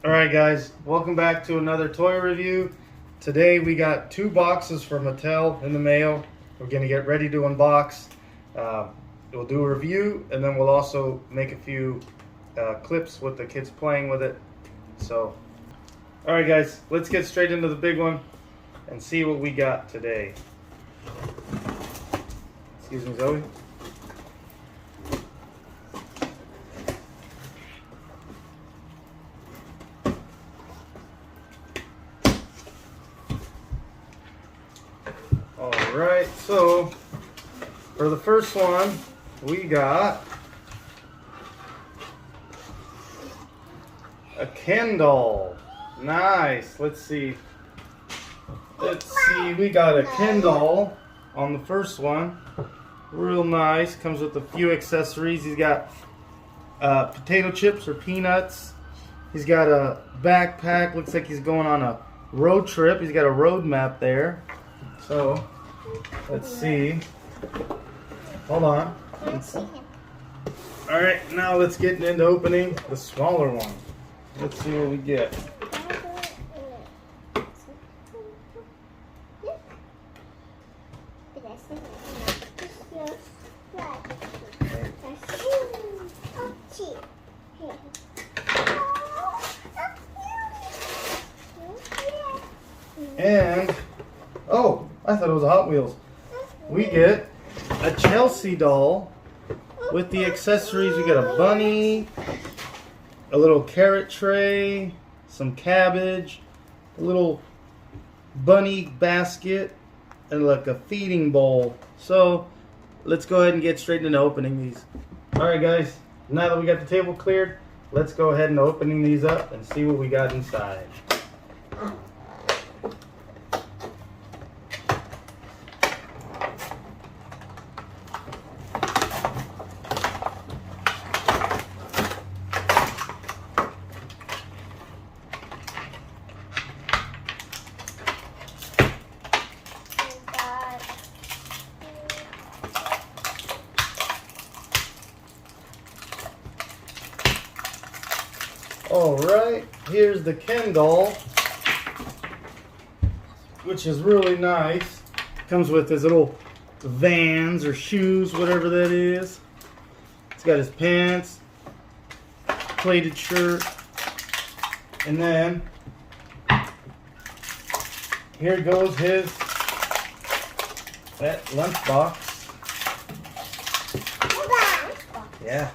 Alright guys, welcome back to another toy review. Today we got 2 boxes from Mattel in the mail. We're going to get ready to unbox. We'll do a review and then we'll also make a few clips with the kids playing with it. So, alright guys, let's get straight into the big one and see what we got today. Excuse me, Zoe. Alright, so for the first one, we got a Ken doll. Nice. Let's see, we got a Ken doll on the first one. Real nice. Comes with a few accessories. He's got potato chips or peanuts. He's got a backpack. Looks like he's going on a road trip. He's got a road map there. So, let's see. Hold on. Alright, now let's get into opening the smaller one. Let's see what we get. And, oh, I thought it was a Hot Wheels. We get a Chelsea doll with the accessories. We got a bunny, a little carrot tray, some cabbage, a little bunny basket, and like a feeding bowl. So let's go ahead and get straight into opening these. Alright guys, now that we got the table cleared, let's go ahead and opening these up and see what we got inside. Alright, here's the Ken doll, which is really nice. Comes with his little Vans or shoes, whatever that is. He's got his pants, plated shirt, and then here goes that lunchbox. Yeah.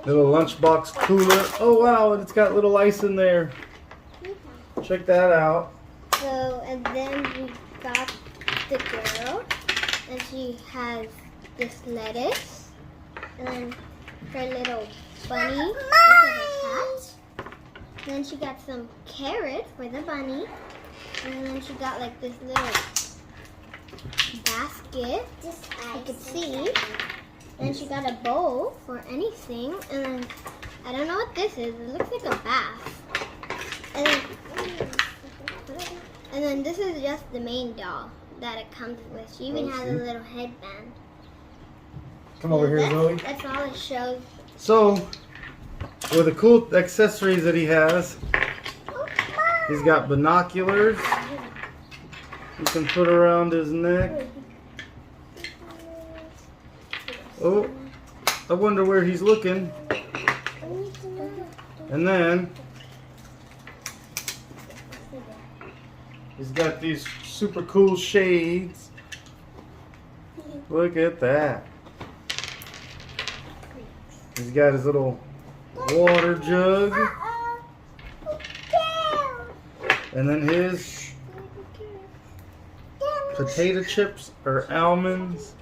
Little lunchbox cooler. Oh wow, and it's got little ice in there. Check that out. So, and then we got the girl, and she has this lettuce, and then her little bunny with her cat. Then she got some carrot for the bunny, and then she got like this little basket, you can see. Then she got a bowl for anything, and then I don't know what this is. It looks like a bath. And then this is just the main doll that it comes with. She even has a little headband. Come over here, Zoe. That's all it shows. So, with the cool accessories that he has, he's got binoculars. You can put around his neck. Oh, I wonder where he's looking. And then he's got these super cool shades. Look at that. He's got his little water jug. And then his potato chips or almonds.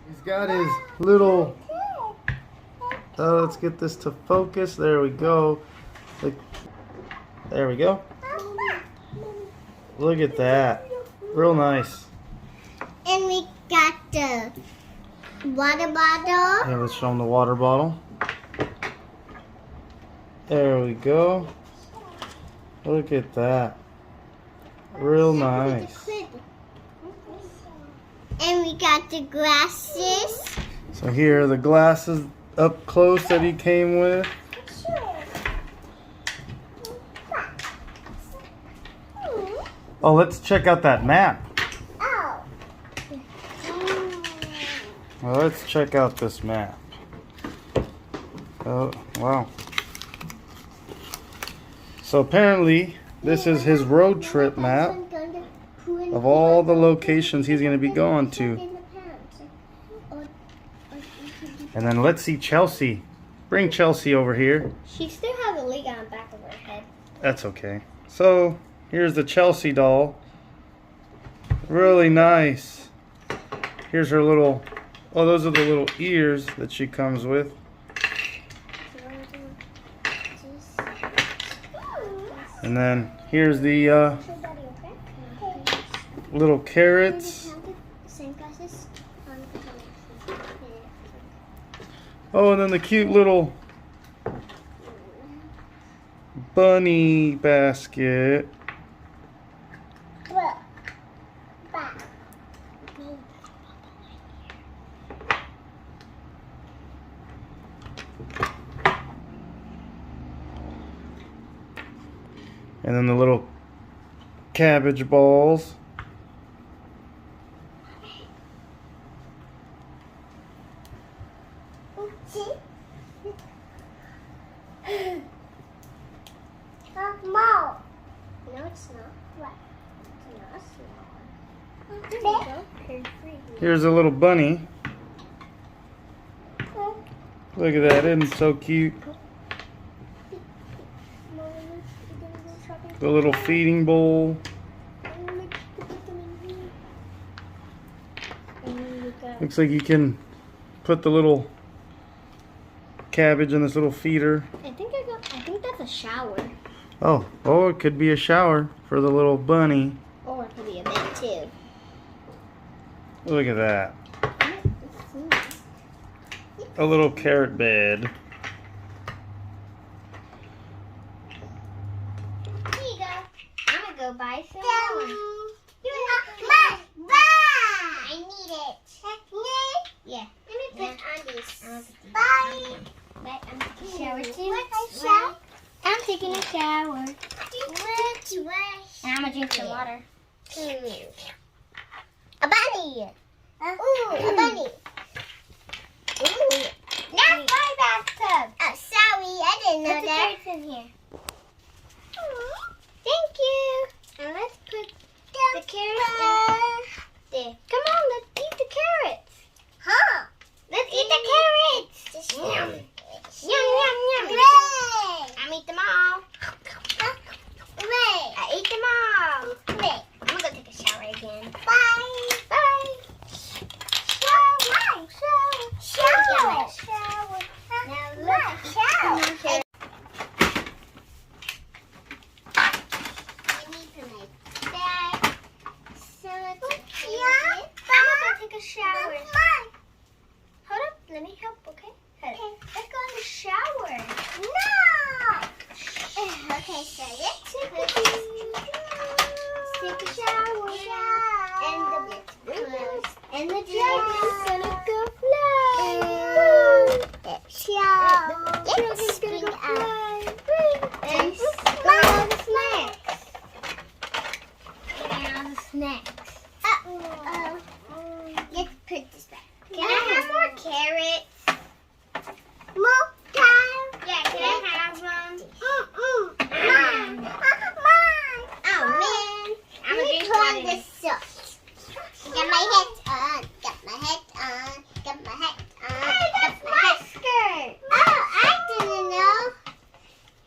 He's got his little, let's get this to focus. There we go. There we go. Look at that. Real nice. And we got the water bottle. Yeah, let's show them the water bottle. There we go. Look at that. Real nice. And we got the glasses. So here are the glasses up close that he came with. Oh, let's check out that map. Oh. Well, let's check out this map. Oh, wow. So apparently, this is his road trip map of all the locations he's going to be going to. And then let's see Chelsea. Bring Chelsea over here. She still has a leg on the back of her head. That's okay. So, here's the Chelsea doll. Really nice. Here's her little, oh, those are the little ears that she comes with. And then here's the little carrots. Oh, and then the cute little bunny basket. And then the little cabbage balls. No, it's not. What? It's not. Here's a little bunny. Look at that, isn't it so cute? The little feeding bowl. Looks like you can put the little cabbage in this little feeder. I think that's a shower. Oh, it could be a shower for the little bunny. Or it could be a bed too. Look at that. A little carrot bed. Here you go. I'm gonna go buy some more. I need it. Yeah. Let me put on these. Bye. But I'm taking a shower too. I'm taking a shower. And I'm gonna drink some water. A bunny. Ooh, a bunny. Ooh. Not my bathtub. Oh, sorry, I didn't know that. Put the carrots in here. Thank you. And let's put the carrots in there. Come on, let's eat the carrots. Huh? Let's eat the carrots. Yum. Yum, yum, yum. I eat them all. I ate them all. I'm gonna go take a shower again. Bye. Bye. Shower. Now look. Shower. A shower. Hold up, let me help, okay? Let's go in the shower. No! Okay, so let's take a shower. And the dragon's gonna go fly. Dragon's gonna go fly. And all the snacks. And all the snacks. Let's put this back. Can I have more carrots? More carrots? Yeah, can I have them? Mine. Oh, man. I'm going to drink water. This sauce. Got my hat on. Got my hat on. Got my hat on. Hey, that's my skirt. Oh, I didn't know.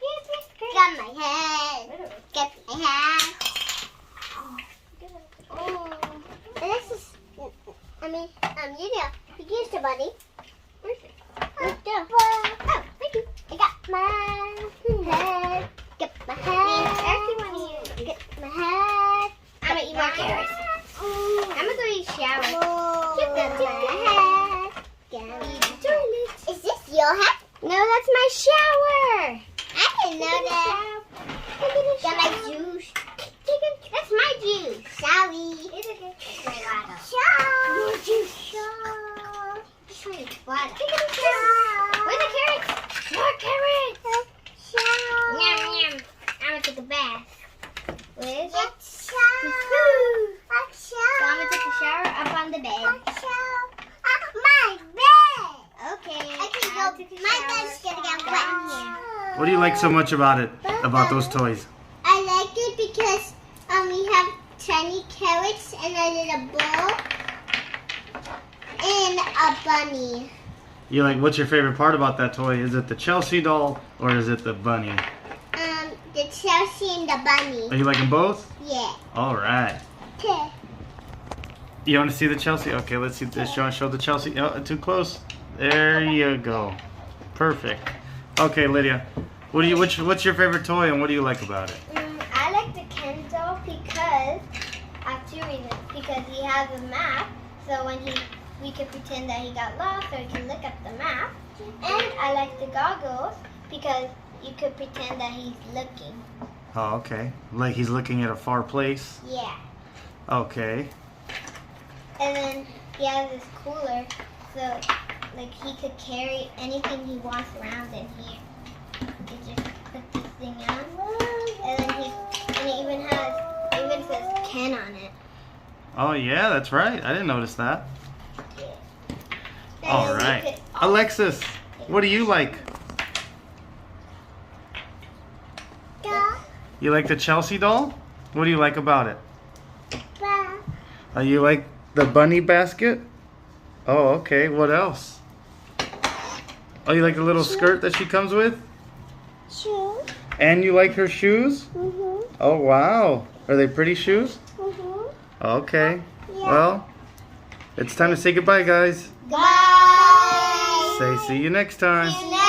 Here's my skirt. Got my hat. Got my hat. Oh. And this is... here's the bunny. Where's it? Oh, thank you. I got my head. Get my head. Get my head. I'm gonna eat more carrots. I'm gonna go eat a shower. Get my head. Is this your hat? No, that's my shower. I didn't know that. Got my juice. That's my juice. Sorry. It's okay. Shower. Take a picture. Where's the carrots? More carrots. Yum, yum. I'm gonna take a bath. With the food. So I'm gonna take a shower up on the bed. My bed. Okay. My bed's gonna get wet in here. What do you like so much about it? About those toys? I like it because we have tiny carrots and a little bowl and a bunny. You like? What's your favorite part about that toy? Is it the Chelsea doll or is it the bunny? The Chelsea and the bunny. Are you liking both? Yeah. All right. Okay. You want to see the Chelsea? Okay, let's see this. Show the Chelsea. Oh, too close. There you go. Perfect. Okay, Lydia. What's your favorite toy and what do you like about it? I like the Ken doll because I have two reasons. Because he has a map, so when we can pretend that he got lost, or he can look up the map. And I like the goggles because you could pretend that he's looking. Oh, okay. Like he's looking at a far place? Yeah. Okay. And then he has this cooler, so like he could carry anything he wants around in here. You just put this thing on, and then it even says Ken on it. Oh yeah, that's right. I didn't notice that. Yeah. All right. Alexis, what do you like? You like the Chelsea doll? What do you like about it? You like the bunny basket? Oh, okay. What else? Oh, you like the little skirt that she comes with? Shoes. And you like her shoes? Mhm. Oh, wow. Are they pretty shoes? Mhm. Okay. Yeah. Well, it's time to say goodbye, guys. Bye. Say see you next time. See you